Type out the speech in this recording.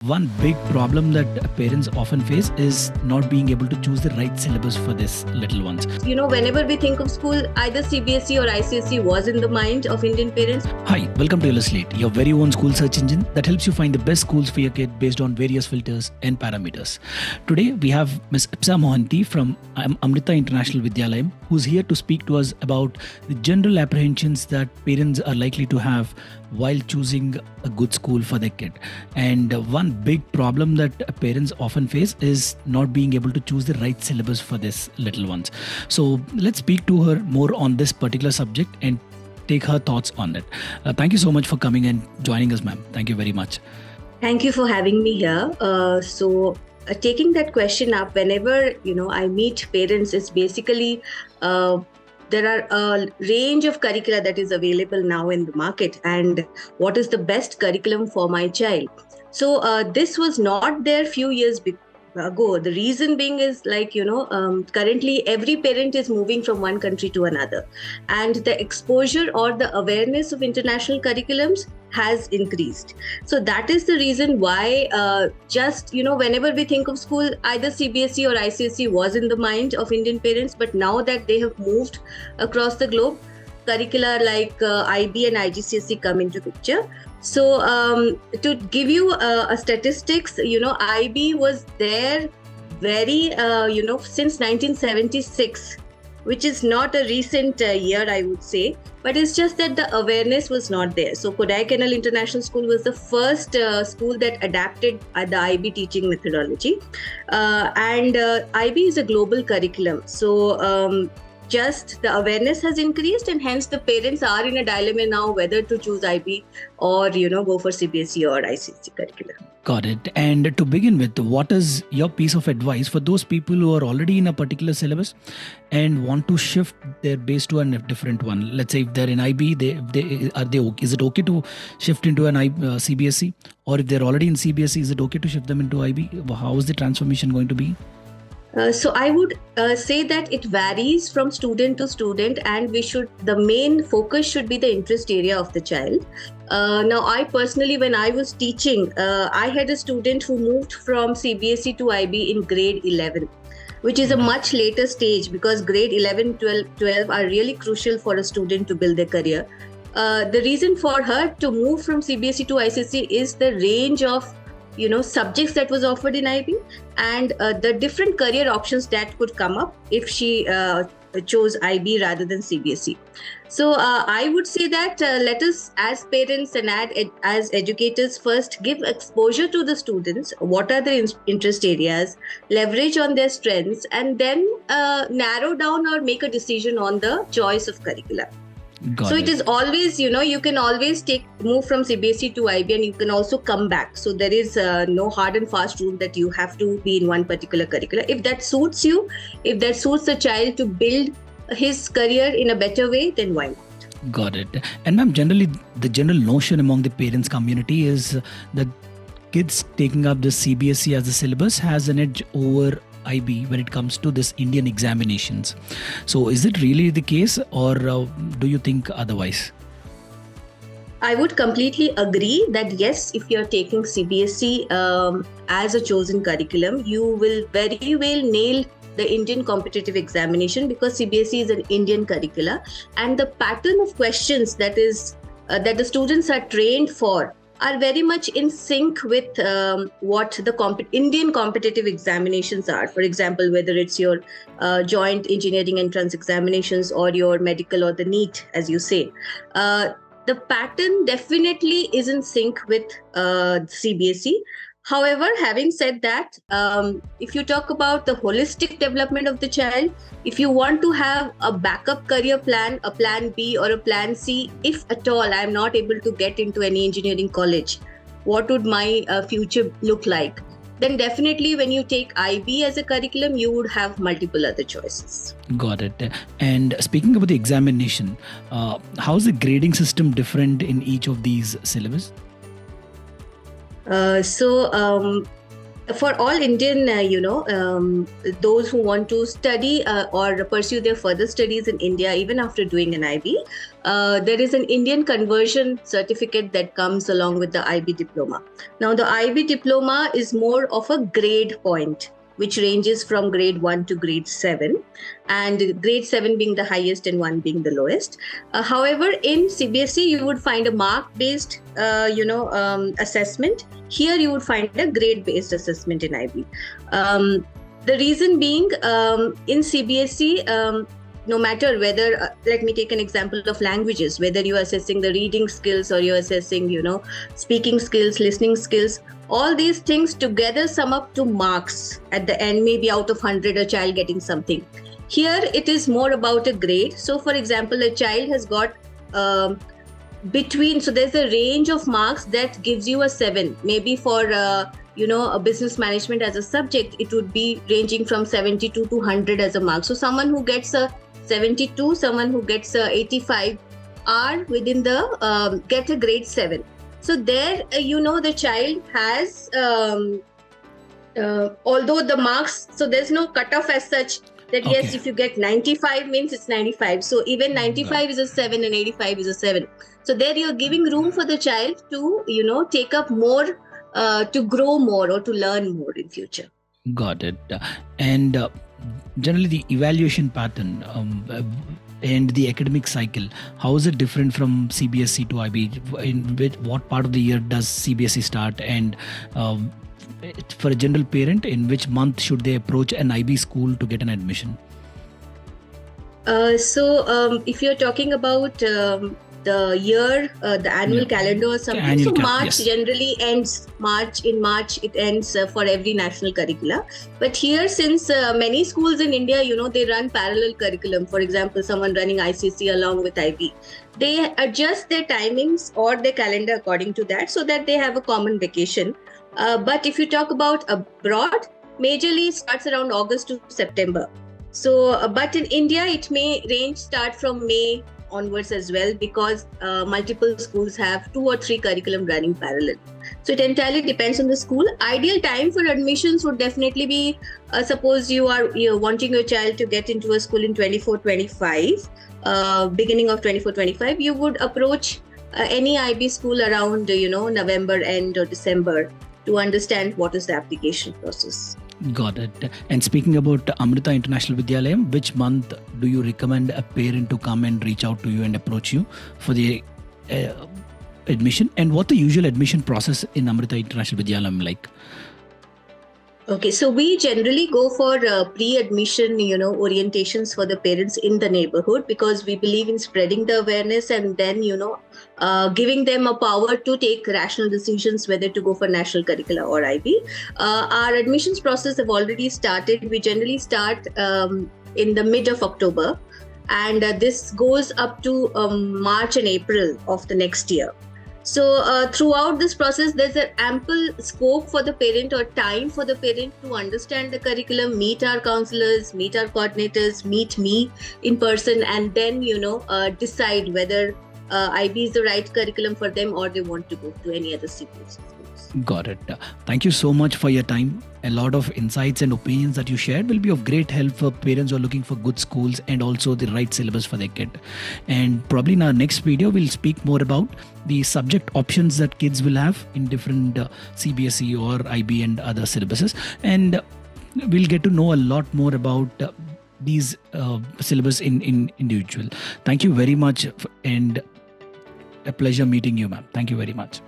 One big problem that parents often face is not being able to choose the right syllabus for these little ones. Whenever we think of school, either CBSE or ICSE was in the mind of Indian parents. Hi, welcome to Illustrate, your very own school search engine that helps you find the best schools for your kid based on various filters and parameters. Today, we have Ms. Ipsa Mohanty from Amrita International Vidyalayam, who's here to speak to us about the general apprehensions that parents are likely to have while choosing a good school for their kid. And one big problem that parents often face is not being able to choose the right syllabus for these little ones. So let's speak to her more on this particular subject and take her thoughts on it. Thank you so much for coming and joining us, ma'am. Thank you very much. Thank you for having me here. Taking that question up, whenever I meet parents, it's basically there are a range of curricula that is available now in the market, and what is the best curriculum for my child. So this was not there few years ago. The reason being is currently every parent is moving from one country to another, and the exposure or the awareness of international curriculums has increased. So that is the reason why whenever we think of school, either CBSE or ICSE was in the mind of Indian parents, but now that they have moved across the globe, curricula like IB and IGCSE come into picture. So to give you a statistics, IB was there very since 1976, which is not a recent year, I would say, but it's just that the awareness was not there. So Kodaikanal International School was the first school that adapted the IB teaching methodology, and IB is a global curriculum. So just the awareness has increased, and hence the parents are in a dilemma now whether to choose IB or go for CBSE or ICSE curriculum. Got it. And to begin with, what is your piece of advice for those people who are already in a particular syllabus and want to shift their base to a different one? Let's say if they're in IB, is it okay to shift into an CBSE? Or if they're already in CBSE, is it okay to shift them into IB? How is the transformation going to be? So I would say that it varies from student to student, and the main focus should be the interest area of the child. Now, I personally, when I was teaching, I had a student who moved from CBSE to IB in grade 11, which is a much later stage, because grade 11, 12 are really crucial for a student to build their career. The reason for her to move from CBSE to ICSE is the range of subjects that was offered in IB, and the different career options that could come up if she chose IB rather than CBSE. So I would say that let us, as parents and as educators, first give exposure to the students. What are their interest areas? Leverage on their strengths, and then narrow down or make a decision on the choice of curricula. So it is always, you can always move from CBSE to IB, and you can also come back. So there is no hard and fast rule that you have to be in one particular curricula. If that suits you, if that suits the child to build his career in a better way, then why not? Got it. And ma'am, generally, the general notion among the parents community is that kids taking up the CBSE as a syllabus has an edge over IB when it comes to this Indian examinations. So is it really the case, or do you think otherwise? I would completely agree that yes, if you're taking CBSE as a chosen curriculum, you will very well nail the Indian competitive examination, because CBSE is an Indian curricula, and the pattern of questions that the students are trained for are very much in sync with what the Indian competitive examinations are. For example, whether it's your joint engineering entrance examinations or your medical or the NEET, as you say. The pattern definitely is in sync with CBSE. However, having said that, if you talk about the holistic development of the child, if you want to have a backup career plan, a plan B or a plan C, if at all I am not able to get into any engineering college, what would my future look like? Then definitely when you take IB as a curriculum, you would have multiple other choices. Got it. And speaking about the examination, how is the grading system different in each of these syllabus? For all Indian, those who want to study or pursue their further studies in India, even after doing an IB, there is an Indian conversion certificate that comes along with the IB diploma. Now, the IB diploma is more of a grade point, which ranges from grade 1 to grade 7, and grade 7 being the highest and 1 being the lowest. However, in CBSE, you would find a mark-based, assessment. Here, you would find a grade-based assessment in IB. The reason being, in CBSE, no matter whether, let me take an example of languages, whether you are assessing the reading skills or you're assessing, speaking skills, listening skills, all these things together sum up to marks at the end, maybe out of 100, a child getting something. Here, it is more about a grade. So, for example, a child has got so there's a range of marks that gives you a 7. Maybe for, a business management as a subject, it would be ranging from 72 to 100 as a mark. So, someone who gets a 72, someone who gets a 85 are within the, get a grade 7. So there, the child has, although the marks, so there's no cutoff as such that yes, if you get 95 means it's 95. So even 95 is a 7 and 85 is a 7. So there you're giving room for the child to, take up more, to grow more or to learn more in future. Got it. And generally the evaluation pattern and the academic cycle, how is it different from CBSE to IB? In what part of the year does CBSE start? And for a general parent, in which month should they approach an IB school to get an admission? So if you're talking about the year, the annual calendar or something, so March generally ends. In March it ends for every national curricula. But here, since many schools in India, they run parallel curriculum. For example, someone running ICC along with IB, they adjust their timings or their calendar according to that, so that they have a common vacation. But if you talk about abroad, majorly starts around August to September. So, but in India, it may start from May onwards as well, because multiple schools have 2 or 3 curriculum running parallel. So it entirely depends on the school. Ideal time for admissions would definitely be, suppose you're wanting your child to get into a school in 24-25, beginning of 24-25, you would approach any IB school around, November end or December to understand what is the application process. Got it. And speaking about Amrita International Vidyalayam, which month do you recommend a parent to come and reach out to you and approach you for the admission? And what the usual admission process in Amrita International Vidyalayam like? Okay, so we generally go for pre-admission, orientations for the parents in the neighborhood, because we believe in spreading the awareness and then, giving them a power to take rational decisions whether to go for national curricula or IB. Our admissions process have already started. We generally start in the mid of October, and this goes up to March and April of the next year. So throughout this process, there's an ample scope for the parent or time for the parent to understand the curriculum, meet our counselors, meet our coordinators, meet me in person, and then, decide whether IB is the right curriculum for them or they want to go to any other CBSE schools. Got it. Thank you so much for your time. A lot of insights and opinions that you shared will be of great help for parents who are looking for good schools and also the right syllabus for their kid. And probably in our next video, we'll speak more about the subject options that kids will have in different CBSE or IB and other syllabuses. And we'll get to know a lot more about these syllabus in individual. Thank you very much, and a pleasure meeting you, ma'am. Thank you very much.